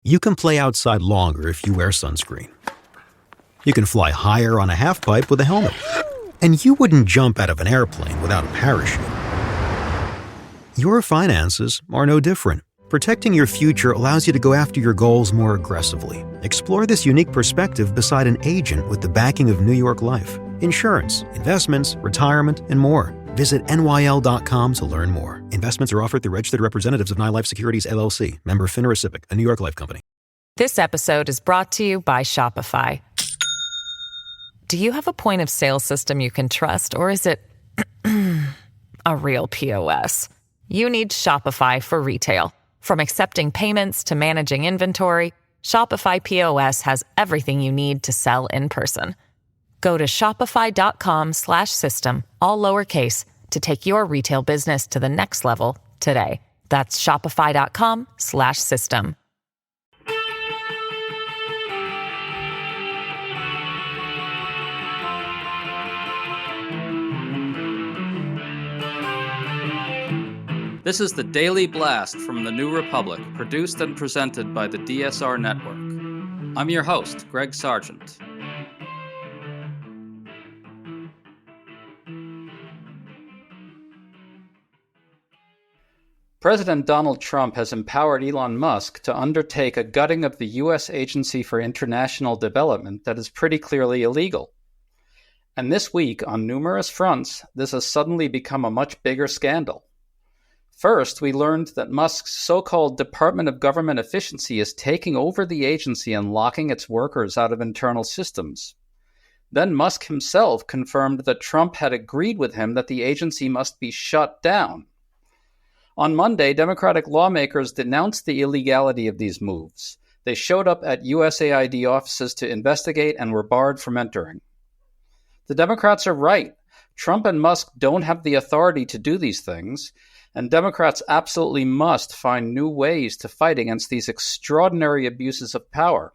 You can play outside longer if you wear sunscreen. You can fly higher on a half-pipe with a helmet. And you wouldn't jump out of an airplane without a parachute. Your finances are no different. Protecting your future allows you to go after your goals more aggressively. Explore this unique perspective beside an agent with the backing of New York Life. Insurance, investments, retirement, and more. Visit nyl.com to learn more. Investments are offered through registered representatives of NyLife Securities, LLC. Member FINRA SIPC, a New York Life company. This episode is brought to you by Shopify. Do you have a point of sale system you can trust, or is it a real POS? You need Shopify for retail. From accepting payments to managing inventory, Shopify POS has everything you need to sell in person. Go to shopify.com/system, all lowercase, to take your retail business to the next level today. That's shopify.com/system. This is the Daily Blast from the New Republic, produced and presented by the DSR Network. I'm your host, Greg Sargent. President Donald Trump has empowered Elon Musk to undertake a gutting of the U.S. Agency for International Development that is pretty clearly illegal. And this week, on numerous fronts, this has suddenly become a much bigger scandal. First, we learned that Musk's so-called Department of Government Efficiency is taking over the agency and locking its workers out of internal systems. Then Musk himself confirmed that Trump had agreed with him that the agency must be shut down. On Monday, Democratic lawmakers denounced the illegality of these moves. They showed up at USAID offices to investigate and were barred from entering. The Democrats are right. Trump and Musk don't have the authority to do these things, and Democrats absolutely must find new ways to fight against these extraordinary abuses of power.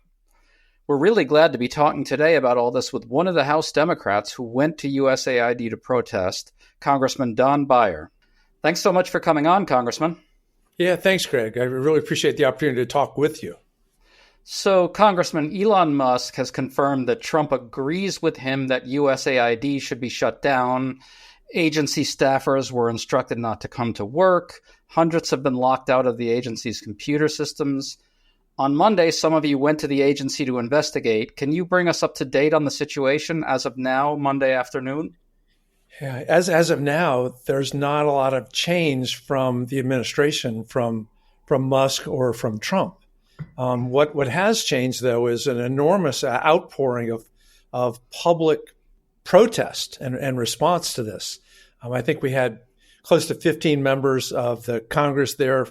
We're really glad to be talking today about all this with one of the House Democrats who went to USAID to protest, Congressman Don Beyer. Thanks so much for coming on, Congressman. Yeah, thanks, Greg. I really appreciate the opportunity to talk with you. So, Congressman, Elon Musk has confirmed that Trump agrees with him that USAID should be shut down. Agency staffers were instructed not to come to work. Hundreds have been locked out of the agency's computer systems. On Monday, some of you went to the agency to investigate. Can you bring us up to date on the situation as of now, Monday afternoon? Yeah, as of now, there's not a lot of change from the administration, from Musk or from Trump. What has changed, though, is an enormous outpouring of public protest and response to this. I think we had close to 15 members of the Congress there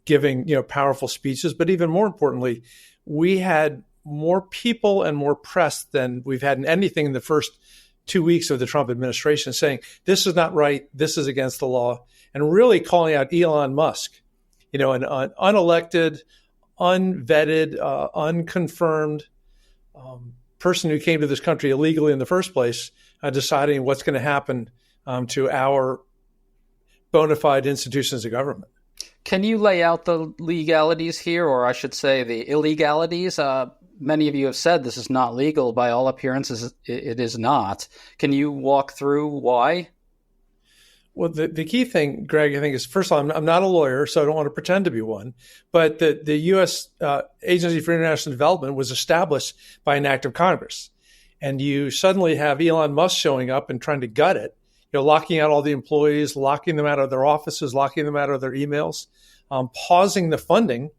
giving powerful speeches, but even more importantly, we had more people and more press than we've had in anything in the first 2 weeks of the Trump administration, saying this is not right, this is against the law, and really calling out Elon Musk, an unelected, unvetted, unconfirmed person who came to this country illegally in the first place, deciding what's going to happen to our bona fide institutions of government. Can you lay out the legalities here, or I should say the illegalities? Many of you have said this is not legal. By all appearances, it is not. Can you walk through why? Well, the key thing, Greg, I think is, first of all, I'm not a lawyer, so I don't want to pretend to be one. But the U.S. Agency for International Development was established by an act of Congress. And you suddenly have Elon Musk showing up and trying to gut it, locking out all the employees, locking them out of their offices, locking them out of their emails, pausing the funding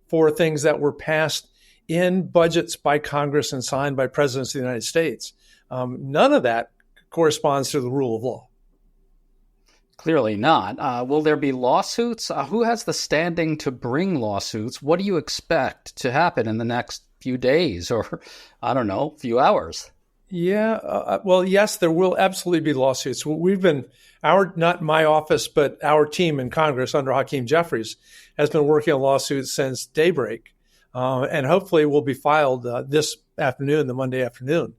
for things that were passed in budgets by Congress and signed by presidents of the United States. None of that corresponds to the rule of law. Clearly not. Will there be lawsuits? Who has the standing to bring lawsuits? What do you expect to happen in the next few days or, I don't know, few hours? Yeah, well, yes, there will absolutely be lawsuits. We've been, not my office, but our team in Congress under Hakeem Jeffries has been working on lawsuits since daybreak. And hopefully will be filed this afternoon, the Monday afternoon.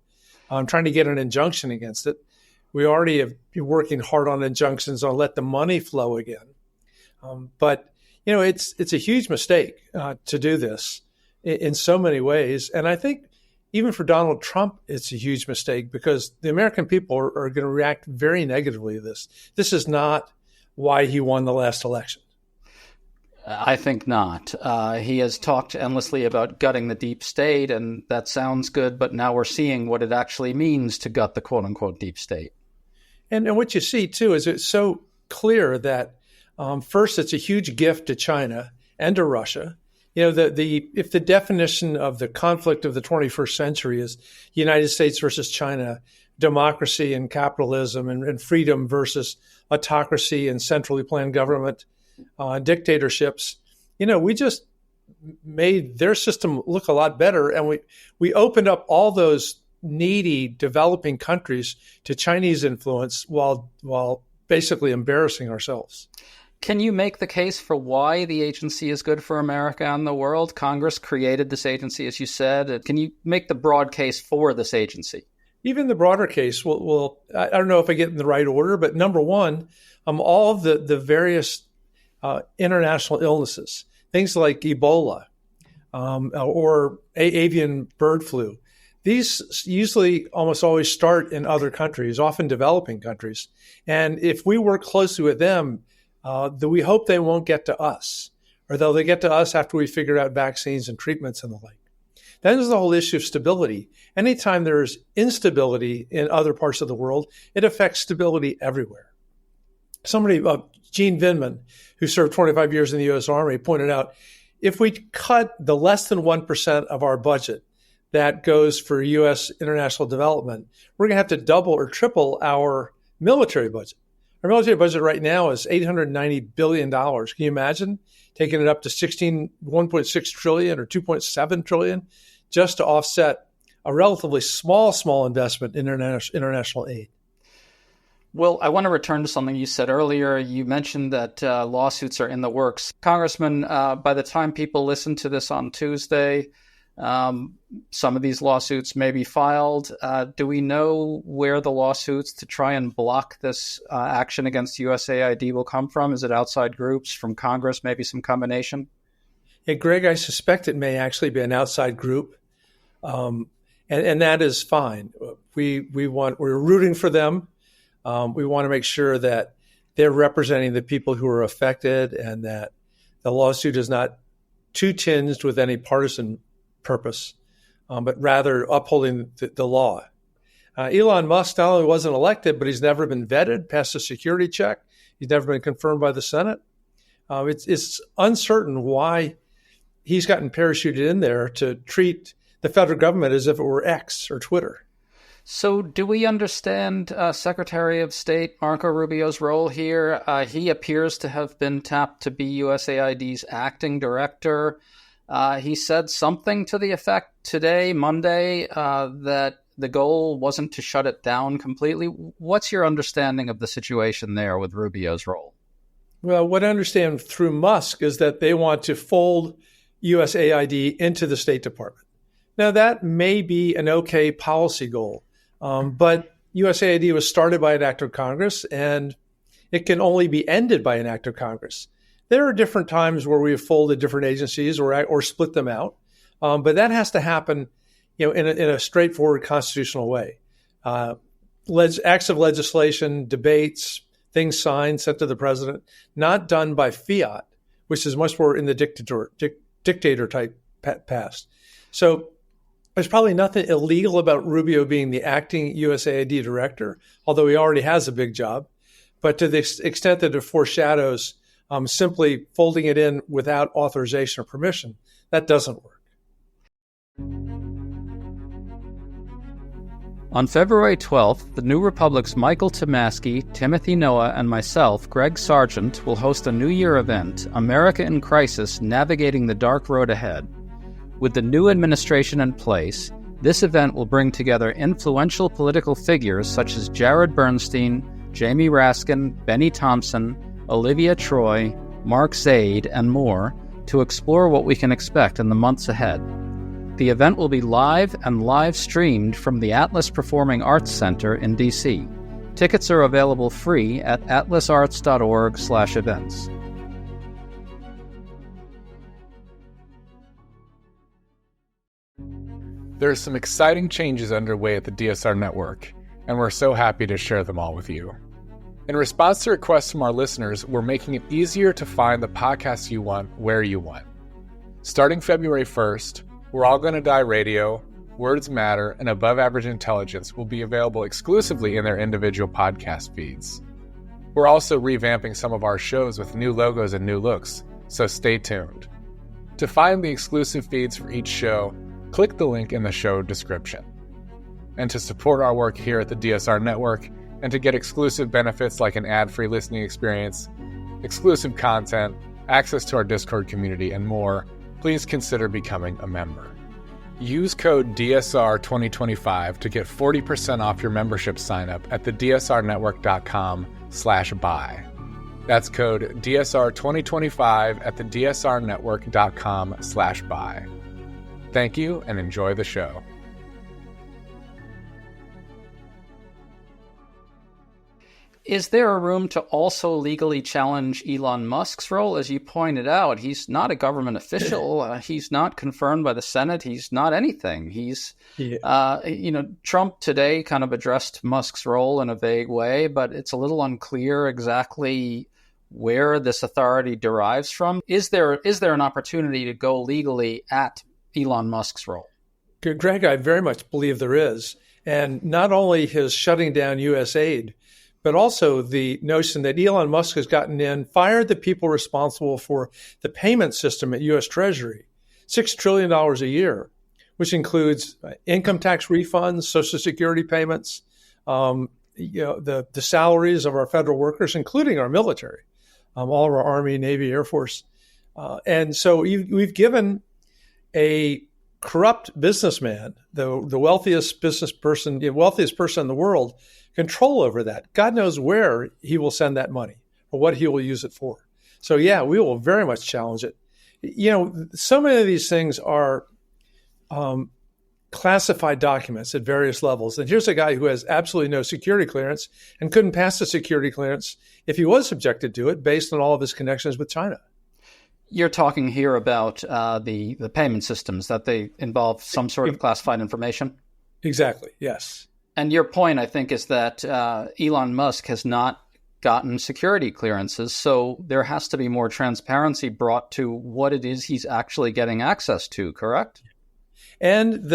I'm trying to get an injunction against it. We already have been working hard on injunctions on let the money flow again. But It's a huge mistake to do this in so many ways. And I think even for Donald Trump, it's a huge mistake because the American people are going to react very negatively to this. This is not why he won the last election. I think not. He has talked endlessly about gutting the deep state, and that sounds good, but now we're seeing what it actually means to gut the quote-unquote deep state. And what you see, too, is it's so clear that, first, it's a huge gift to China and to Russia. If the definition of the conflict of the 21st century is United States versus China, democracy and capitalism, and freedom versus autocracy and centrally planned government, dictatorships, we just made their system look a lot better. And we opened up all those needy developing countries to Chinese influence while basically embarrassing ourselves. Can you make the case for why the agency is good for America and the world? Congress created this agency, as you said. Can you make the broad case for this agency? Even the broader case, I don't know if I get in the right order, but number one, all of the various international illnesses, things like Ebola or avian bird flu. These usually almost always start in other countries, often developing countries. And if we work closely with them, we hope they won't get to us, or they'll get to us after we figure out vaccines and treatments and the like. Then there's the whole issue of stability. Anytime there's instability in other parts of the world, it affects stability everywhere. Somebody, Gene Vindman, who served 25 years in the U.S. Army, pointed out, if we cut the less than 1% of our budget that goes for U.S. international development, we're going to have to double or triple our military budget. Our military budget right now is $890 billion. Can you imagine taking it up to $1.6 trillion or $2.7 trillion just to offset a relatively small investment in international aid? Well, I want to return to something you said earlier. You mentioned that lawsuits are in the works. Congressman, by the time people listen to this on Tuesday, some of these lawsuits may be filed. Do we know where the lawsuits to try and block this action against USAID will come from? Is it outside groups, from Congress, maybe some combination? Yeah, Greg, I suspect it may actually be an outside group. And that is fine. We're rooting for them. We want to make sure that they're representing the people who are affected and that the lawsuit is not too tinged with any partisan purpose, but rather upholding the law. Elon Musk not only wasn't elected, but he's never been vetted, passed a security check. He's never been confirmed by the Senate. It's uncertain why he's gotten parachuted in there to treat the federal government as if it were X or Twitter. So do we understand Secretary of State Marco Rubio's role here? He appears to have been tapped to be USAID's acting director. He said something to the effect today, Monday, that the goal wasn't to shut it down completely. What's your understanding of the situation there with Rubio's role? Well, what I understand through Musk is that they want to fold USAID into the State Department. Now, that may be an okay policy goal. But USAID was started by an act of Congress, and it can only be ended by an act of Congress. There are different times where we have folded different agencies or split them out, but that has to happen, in a straightforward constitutional way. Acts of legislation, debates, things signed, sent to the president, not done by fiat, which is much more in the dictator type past. So there's probably nothing illegal about Rubio being the acting USAID director, although he already has a big job. But to the extent that it foreshadows simply folding it in without authorization or permission, that doesn't work. On February 12th, the New Republic's Michael Tomasky, Timothy Noah, and myself, Greg Sargent, will host a New Year event, America in Crisis, Navigating the Dark Road Ahead. With the new administration in place, this event will bring together influential political figures such as Jared Bernstein, Jamie Raskin, Benny Thompson, Olivia Troy, Mark Zaid, and more to explore what we can expect in the months ahead. The event will be live and live-streamed from the Atlas Performing Arts Center in D.C. Tickets are available free at atlasarts.org/events. There are some exciting changes underway at the DSR network, and we're so happy to share them all with you. In response to requests from our listeners, we're making it easier to find the podcasts you want where you want. Starting February 1st, We're All Gonna Die Radio, Words Matter, and Above Average Intelligence will be available exclusively in their individual podcast feeds. We're also revamping some of our shows with new logos and new looks, so stay tuned. To find the exclusive feeds for each show, click the link in the show description. And to support our work here at the DSR Network, and to get exclusive benefits like an ad-free listening experience, exclusive content, access to our Discord community, and more, please consider becoming a member. Use code DSR2025 to get 40% off your membership sign-up at thedsrnetwork.com/buy. That's code DSR2025 at thedsrnetwork.com/buy. Thank you and enjoy the show. Is there a room to also legally challenge Elon Musk's role? As you pointed out, he's not a government official. He's not confirmed by the Senate. He's not anything. Trump today kind of addressed Musk's role in a vague way, but it's a little unclear exactly where this authority derives from. Is there an opportunity to go legally at Elon Musk's role? Greg, I very much believe there is. And not only his shutting down USAID, but also the notion that Elon Musk has fired the people responsible for the payment system at U.S. Treasury, $6 trillion a year, which includes income tax refunds, Social Security payments, the salaries of our federal workers, including our military, all of our Army, Navy, Air Force. And so we've given a corrupt businessman, the wealthiest person in the world, control over that. God knows where he will send that money or what he will use it for. So yeah, we will very much challenge it. So many of these things are classified documents at various levels. And here's a guy who has absolutely no security clearance and couldn't pass the security clearance if he was subjected to it based on all of his connections with China. You're talking here about the payment systems, that they involve some sort of classified information? Exactly, yes. And your point, I think, is that Elon Musk has not gotten security clearances, so there has to be more transparency brought to what it is he's actually getting access to, correct? And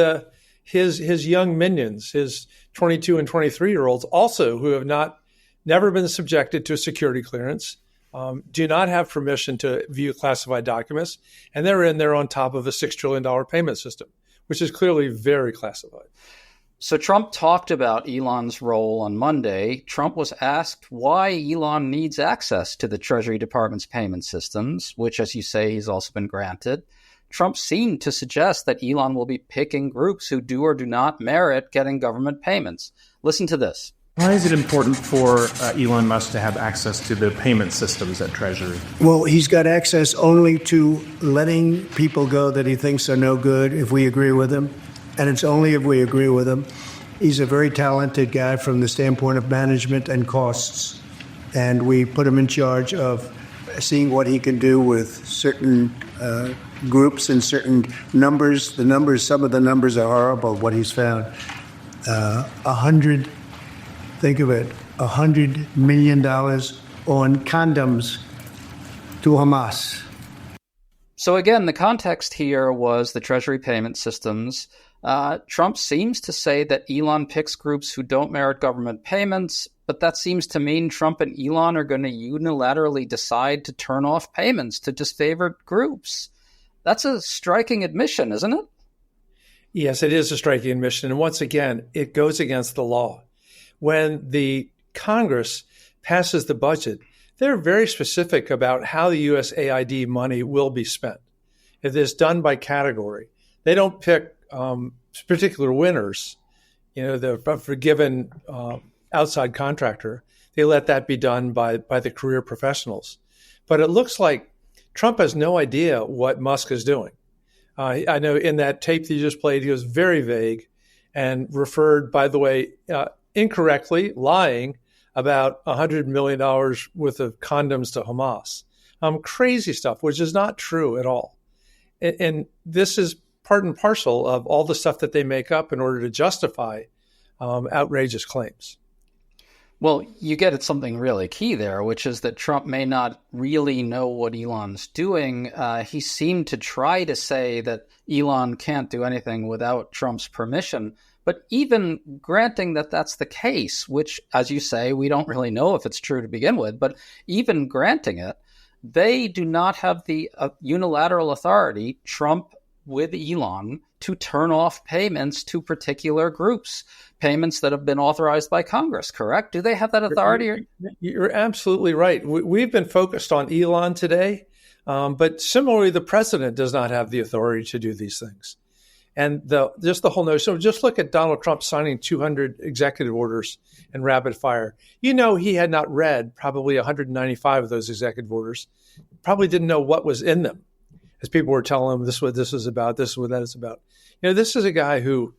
his young minions, his 22 and 23-year-olds also, who have never been subjected to a security clearance, do not have permission to view classified documents, and they're in there on top of a $6 trillion payment system, which is clearly very classified. So Trump talked about Elon's role on Monday. Trump was asked why Elon needs access to the Treasury Department's payment systems, which, as you say, he's also been granted. Trump seemed to suggest that Elon will be picking groups who do or do not merit getting government payments. Listen to this. Why is it important for Elon Musk to have access to the payment systems at Treasury? Well, he's got access only to letting people go that he thinks are no good if we agree with him. And it's only if we agree with him. He's a very talented guy from the standpoint of management and costs. And we put him in charge of seeing what he can do with certain groups and certain numbers. Some of the numbers are horrible, what he's found. Think of it, $100 million on condoms to Hamas. So again, the context here was the Treasury payment systems. Trump seems to say that Elon picks groups who don't merit government payments, but that seems to mean Trump and Elon are going to unilaterally decide to turn off payments to disfavored groups. That's a striking admission, isn't it? Yes, it is a striking admission. And once again, it goes against the law. When the Congress passes the budget, they're very specific about how the USAID money will be spent. If it's done by category, they don't pick particular winners, the forgiven outside contractor. They let that be done by the career professionals. But it looks like Trump has no idea what Musk is doing. I know in that tape that you just played, he was very vague and referred, by the way, incorrectly, lying about $100 million worth of condoms to Hamas. Crazy stuff, which is not true at all. And this is part and parcel of all the stuff that they make up in order to justify outrageous claims. Well, you get at something really key there, which is that Trump may not really know what Elon's doing. He seemed to try to say that Elon can't do anything without Trump's permission. But even granting that that's the case, which, as you say, we don't really know if it's true to begin with, but even granting it, they do not have the unilateral authority, Trump with Elon, to turn off payments to particular groups, payments that have been authorized by Congress, correct? Do they have that authority? You're absolutely right. We've been focused on Elon today, but similarly, the president does not have the authority to do these things. And just the whole notion. So just look at Donald Trump signing 200 executive orders in rapid fire. You know, he had not read probably 195 of those executive orders, probably didn't know what was in them. As people were telling him, this is what this is about, this is what that is about. You know, this is a guy who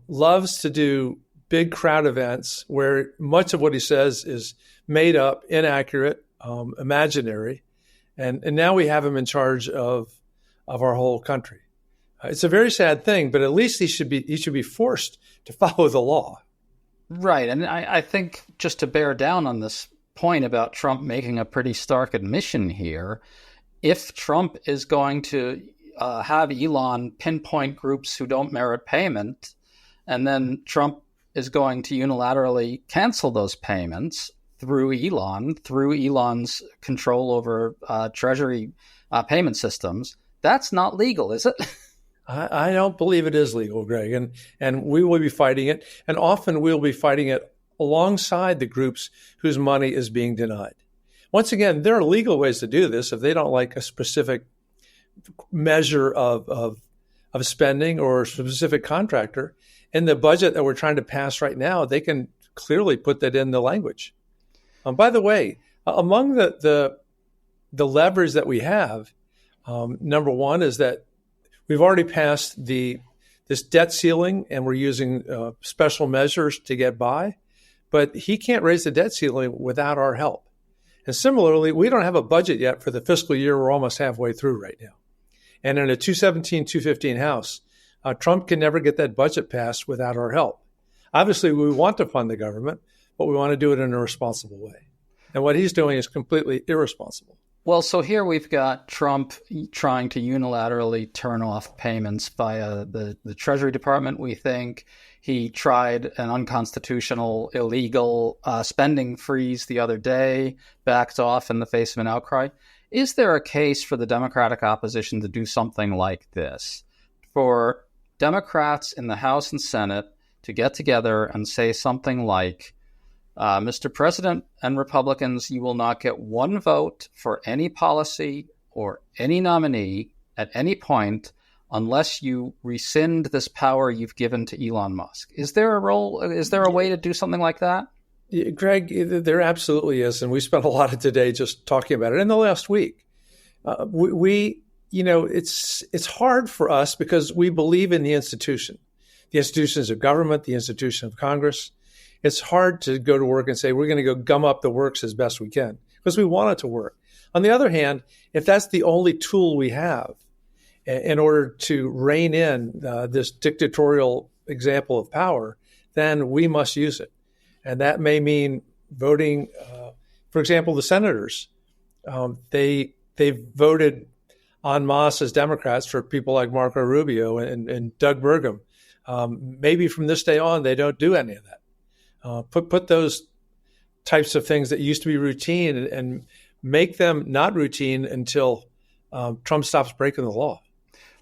loves to do big crowd events where much of what he says is made up, inaccurate, imaginary. And now we have him in charge of our whole country. It's a very sad thing, but at least he should be forced to follow the law. Right. And I think just to bear down on this point about Trump making a pretty stark admission here, if Trump is going to have Elon pinpoint groups who don't merit payment, and then Trump is going to unilaterally cancel those payments through Elon's control over Treasury payment systems, that's not legal, is it? I don't believe it is legal, Greg, and we will be fighting it. And often we'll be fighting it alongside the groups whose money is being denied. Once again, there are legal ways to do this if they don't like a specific measure of spending or a specific contractor. In the budget that we're trying to pass right now, they can clearly put that in the language. By the way, among the levers that we have, number one is that we've already passed this debt ceiling, and we're using special measures to get by. But he can't raise the debt ceiling without our help. And similarly, we don't have a budget yet for the fiscal year we're almost halfway through right now. And in a 217, 215 House, Trump can never get that budget passed without our help. Obviously, we want to fund the government, but we want to do it in a responsible way. And what he's doing is completely irresponsible. Well, so here we've got Trump trying to unilaterally turn off payments via the Treasury Department, we think. He tried an unconstitutional, illegal spending freeze the other day, backed off in the face of an outcry. Is there a case for the Democratic opposition to do something like this? For Democrats in the House and Senate to get together and say something like, Mr. President and Republicans, you will not get one vote for any policy or any nominee at any point unless you rescind this power you've given to Elon Musk. Is there a way to do something like that? Greg, there absolutely is. And we spent a lot of today just talking about it in the last week. It's hard for us because we believe in the institutions of government, the institution of Congress. It's hard to go to work and say, we're going to go gum up the works as best we can because we want it to work. On the other hand, if that's the only tool we have in order to rein in this dictatorial example of power, then we must use it. And that may mean voting, for example, the senators. They voted en masse as Democrats for people like Marco Rubio and Doug Burgum. Maybe from this day on, they don't do any of that. Put those types of things that used to be routine and make them not routine until Trump stops breaking the law.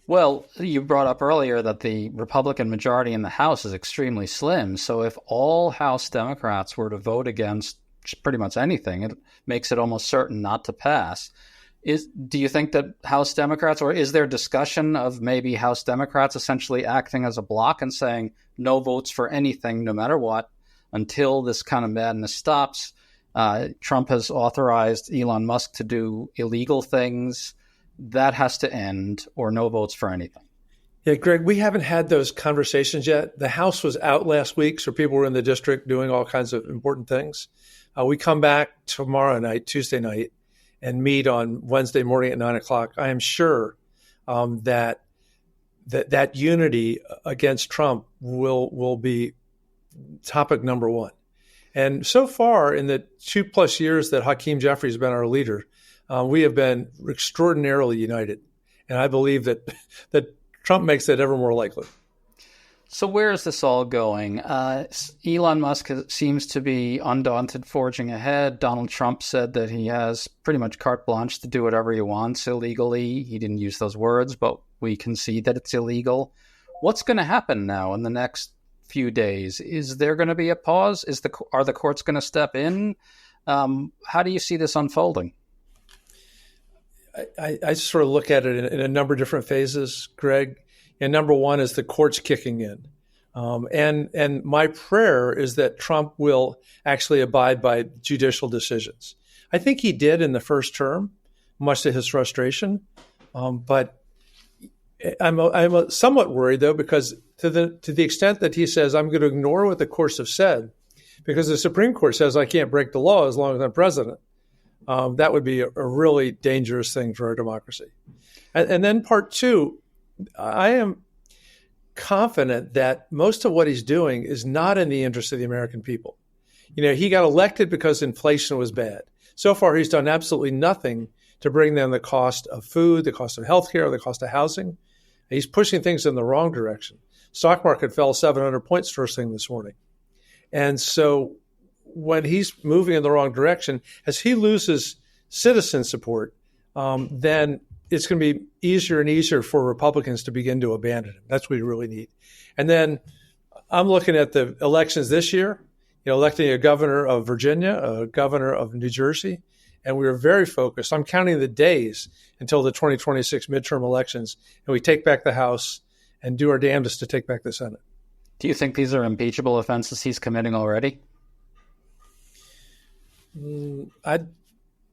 Well, you brought up earlier that the Republican majority in the House is extremely slim. So if all House Democrats were to vote against pretty much anything, it makes it almost certain not to pass. Do you think that House Democrats, or is there discussion of maybe House Democrats essentially acting as a block and saying no votes for anything, no matter what, until this kind of madness stops? Trump has authorized Elon Musk to do illegal things. That has to end, or no votes for anything. Yeah, Greg, we haven't had those conversations yet. The House was out last week, so people were in the district doing all kinds of important things. We come back tomorrow night, Tuesday night, and meet on Wednesday morning at 9 o'clock. I am sure that that unity against Trump will be topic number one. And so far, in the 2+ years that Hakeem Jeffrey has been our leader, we have been extraordinarily united. And I believe that Trump makes that ever more likely. So where is this all going? Elon Musk seems to be undaunted, forging ahead. Donald Trump said that he has pretty much carte blanche to do whatever he wants illegally. He didn't use those words, but we can see that it's illegal. What's going to happen now in the next few days? Is there going to be a pause? Are the courts going to step in? How do you see this unfolding? I sort of look at it in a number of different phases, Greg. And number one is the courts kicking in. And my prayer is that Trump will actually abide by judicial decisions. I think he did in the first term, much to his frustration. But I'm somewhat worried, though, because to the extent that he says, I'm going to ignore what the courts have said, because the Supreme Court says I can't break the law as long as I'm president, that would be a really dangerous thing for our democracy. And then part two, I am confident that most of what he's doing is not in the interest of the American people. You know, he got elected because inflation was bad. So far, he's done absolutely nothing to bring down the cost of food, the cost of healthcare, the cost of housing. He's pushing things in the wrong direction. Stock market fell 700 points first thing this morning. And so when he's moving in the wrong direction, as he loses citizen support, then it's going to be easier and easier for Republicans to begin to abandon him. That's what we really need. And then I'm looking at the elections this year, electing a governor of Virginia, a governor of New Jersey, and we are very focused. I'm counting the days until the 2026 midterm elections, and we take back the House and do our damnedest to take back the Senate. Do you think these are impeachable offenses he's committing already? I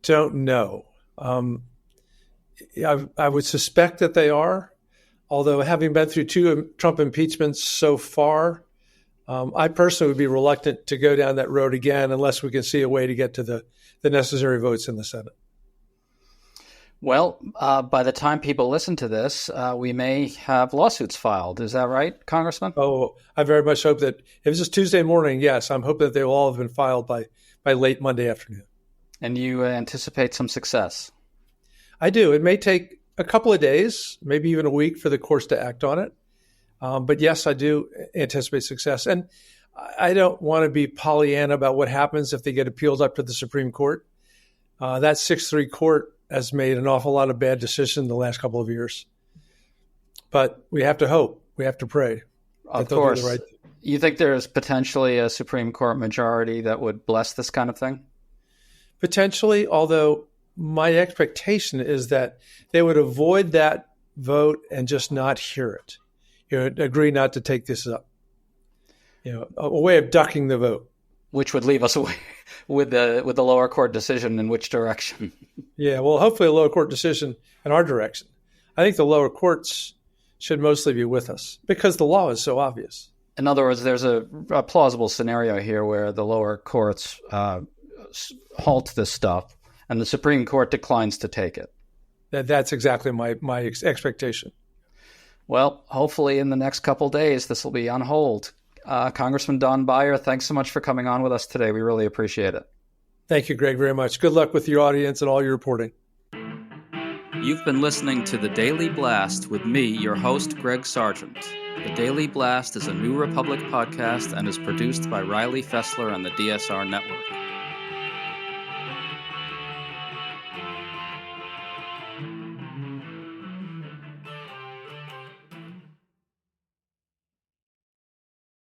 don't know. I would suspect that they are, although having been through 2 Trump impeachments so far, I personally would be reluctant to go down that road again unless we can see a way to get to the necessary votes in the Senate. Well, by the time people listen to this, we may have lawsuits filed. Is that right, Congressman? Oh, I very much hope that if it's just Tuesday morning, yes, I'm hoping that they will all have been filed by late Monday afternoon. And you anticipate some success? I do. It may take a couple of days, maybe even a week for the courts to act on it. But yes, I do anticipate success. And I don't want to be Pollyanna about what happens if they get appealed up to the Supreme Court. That 6-3 court has made an awful lot of bad decisions in the last couple of years. But we have to hope. We have to pray. Of course. Right. You think there's potentially a Supreme Court majority that would bless this kind of thing? Potentially, although my expectation is that they would avoid that vote and just not hear it. Agree not to take this up. A way of ducking the vote. Which would leave us away with the lower court decision in which direction? Yeah, well, hopefully a lower court decision in our direction. I think the lower courts should mostly be with us because the law is so obvious. In other words, there's a plausible scenario here where the lower courts halt this stuff and the Supreme Court declines to take it. That's exactly my expectation. Well, hopefully in the next couple days, this will be on hold. Congressman Don Beyer, thanks so much for coming on with us today. We really appreciate it. Thank you, Greg, very much. Good luck with your audience and all your reporting. You've been listening to The Daily Blast with me, your host, Greg Sargent. The Daily Blast is a New Republic podcast and is produced by Riley Fessler and the DSR Network.